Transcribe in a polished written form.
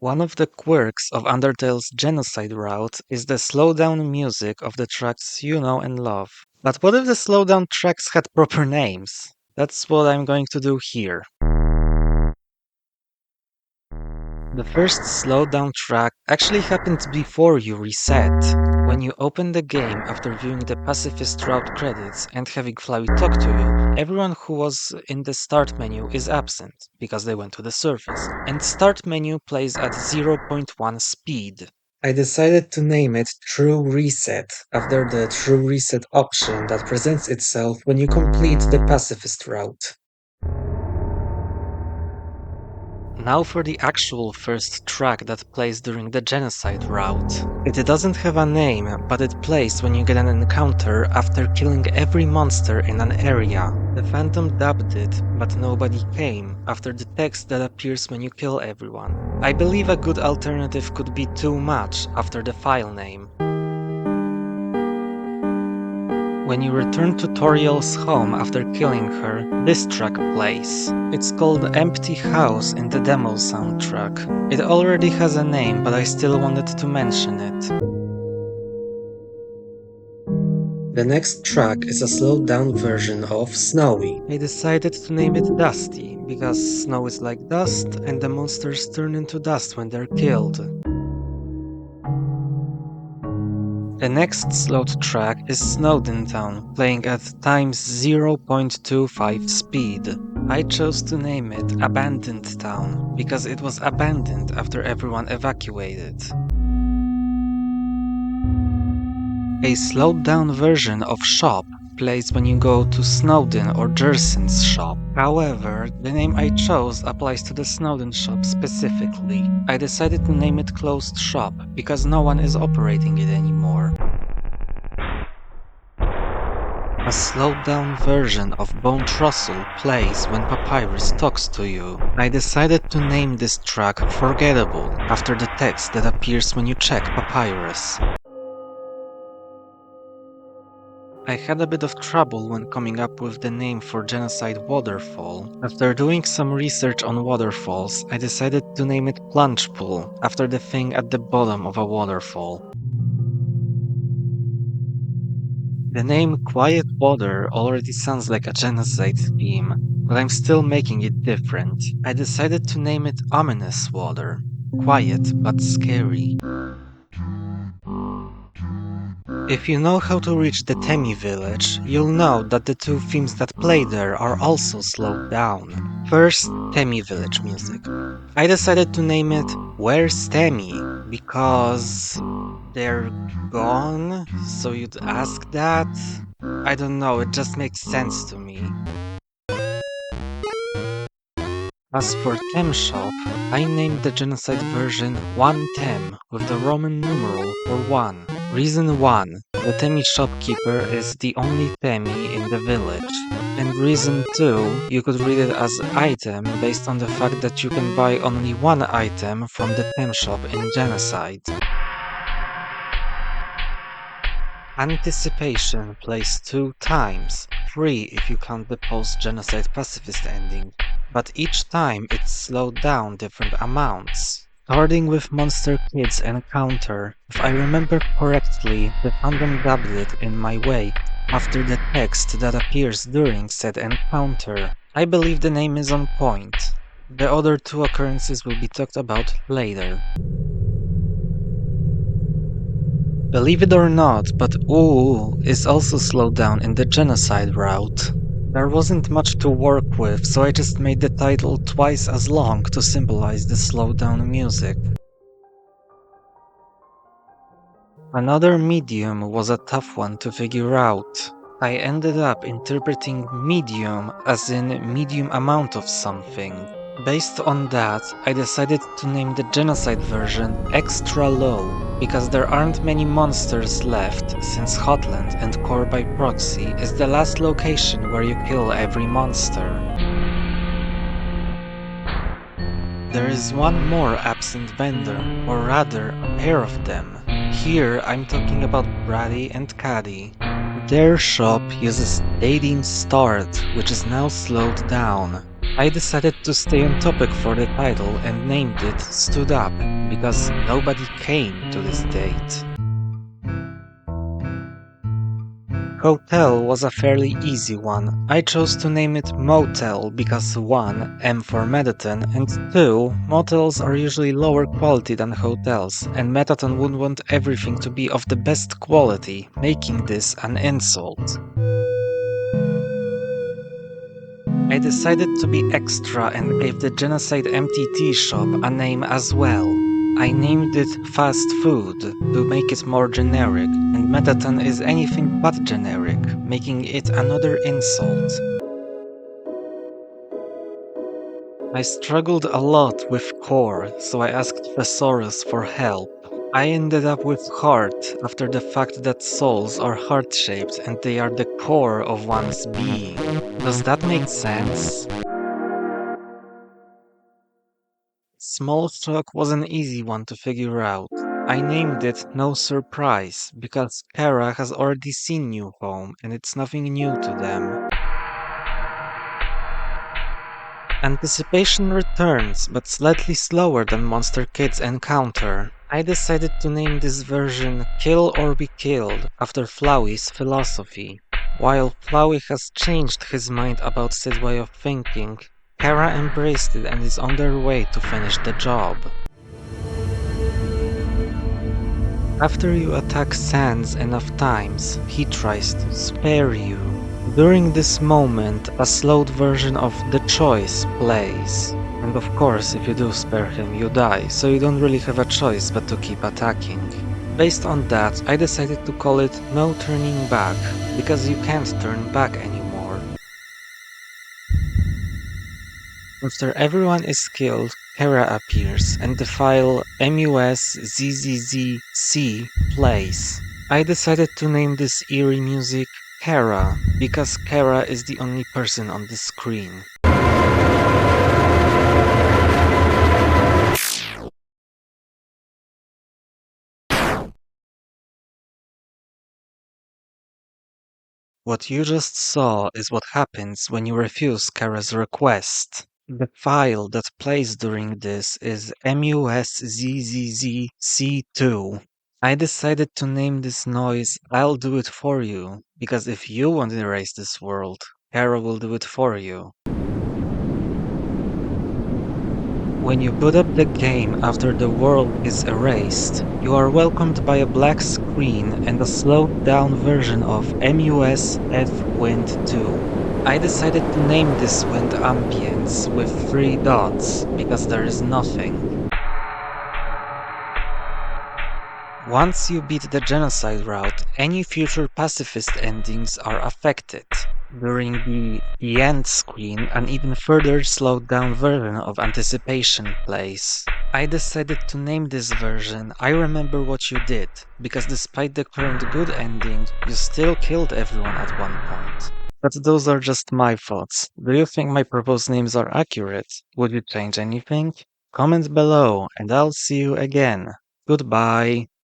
One of the quirks of Undertale's Genocide route is the slowdown music of the tracks you know and love. But what if the slowdown tracks had proper names? That's what I'm going to do here. The first slowdown track actually happened before you reset. When you open the game after viewing the pacifist route credits and having Flowey talk to you, everyone who was in the start menu is absent, because they went to the surface, and start menu plays at 0.1 speed. I decided to name it True Reset, after the True Reset option that presents itself when you complete the pacifist route. Now for the actual first track that plays during the Genocide route. It doesn't have a name, but it plays when you get an encounter after killing every monster in an area. The Phantom dubbed it, but nobody came, after the text that appears when you kill everyone. I believe a good alternative could be Too Much, after the file name. When you return to Toriel's home after killing her, this track plays. It's called Empty House in the demo soundtrack. It already has a name, but I still wanted to mention it. The next track is a slowed down version of Snowy. I decided to name it Dusty, because snow is like dust, and the monsters turn into dust when they're killed. The next slowed track is Snowden Town, playing at times 0.25 speed. I chose to name it Abandoned Town, because it was abandoned after everyone evacuated. A slowed down version of Shop plays when you go to Snowden or Jersen's shop. However, the name I chose applies to the Snowden shop specifically. I decided to name it Closed Shop because no one is operating it anymore. A slowed down version of Bone Trussell plays when Papyrus talks to you. I decided to name this track Forgettable after the text that appears when you check Papyrus. I had a bit of trouble when coming up with the name for Genocide Waterfall. After doing some research on waterfalls, I decided to name it Plunge Pool, after the thing at the bottom of a waterfall. The name Quiet Water already sounds like a genocide theme, but I'm still making it different. I decided to name it Ominous Water. Quiet but scary. If you know how to reach the Temi village, you'll know that the two themes that play there are also slowed down. First, Temi village music. I decided to name it Where's Temi? Because they're gone? So you'd ask that? I don't know, it just makes sense to me. As for Tem Shop, I named the Genocide version 1 Tem with the Roman numeral for 1. Reason 1. The Temi shopkeeper is the only Temi in the village. And reason 2, you could read it as item based on the fact that you can buy only one item from the Tem shop in Genocide. Anticipation plays 2 times, 3 if you count the post-Genocide pacifist ending, but each time it's slowed down different amounts. Starting with Monster Kid's encounter, if I remember correctly, the fandom dubbed it in my way, after the text that appears during said encounter. I believe the name is on point. The other 2 occurrences will be talked about later. Believe it or not, but Ooh is also slowed down in the Genocide route. There wasn't much to work with, so I just made the title twice as long to symbolize the slowdown music. Another medium was a tough one to figure out. I ended up interpreting medium as in medium amount of something. Based on that, I decided to name the Genocide version Extra Low, because there aren't many monsters left, since Hotland and Core by Proxy is the last location where you kill every monster. There is one more absent vendor, or rather, a pair of them. Here I'm talking about Brady and Caddy. Their shop uses Dating Start, which is now slowed down. I decided to stay on topic for the title and named it Stood Up because nobody came to this date. Hotel was a fairly easy one. I chose to name it Motel because 1. M for Metaton, and 2. Motels are usually lower quality than hotels, and Metaton would want everything to be of the best quality, making this an insult. I decided to be extra and gave the Genocide MTT shop a name as well. I named it Fast Food to make it more generic, and Metaton is anything but generic, making it another insult. I struggled a lot with core, so I asked Thesaurus for help. I ended up with heart after the fact that souls are heart-shaped and they are the core of one's being. Does that make sense? Small talk was an easy one to figure out. I named it No Surprise because Kara has already seen New Home and it's nothing new to them. Anticipation returns, but slightly slower than Monster Kids Encounter. I decided to name this version Kill or Be Killed after Flowey's philosophy. While Flowey has changed his mind about Sid's way of thinking, Kara embraced it and is on their way to finish the job. After you attack Sans enough times, he tries to spare you. During this moment, a slowed version of The Choice plays. And of course, if you do spare him, you die, so you don't really have a choice but to keep attacking. Based on that, I decided to call it No Turning Back, because you can't turn back anymore. After everyone is killed, Hera appears, and the file MUSZZZC plays. I decided to name this eerie music Kara, because Kara is the only person on the screen. What you just saw is what happens when you refuse Kara's request. The file that plays during this is MUSZZZC2. I decided to name this noise I'll do it for you, because if you won't erase this world, Kara will do it for you. When you boot up the game after the world is erased, you are welcomed by a black screen and a slowed down version of MUS F Wind 2. I decided to name this wind ambience with 3 dots because there is nothing. Once you beat the genocide route, any future pacifist endings are affected. During the end screen, an even further slowed down version of Anticipation plays. I decided to name this version I Remember What You Did, because despite the current good ending, you still killed everyone at one point. But those are just my thoughts. Do you think my proposed names are accurate? Would you change anything? Comment below, and I'll see you again. Goodbye.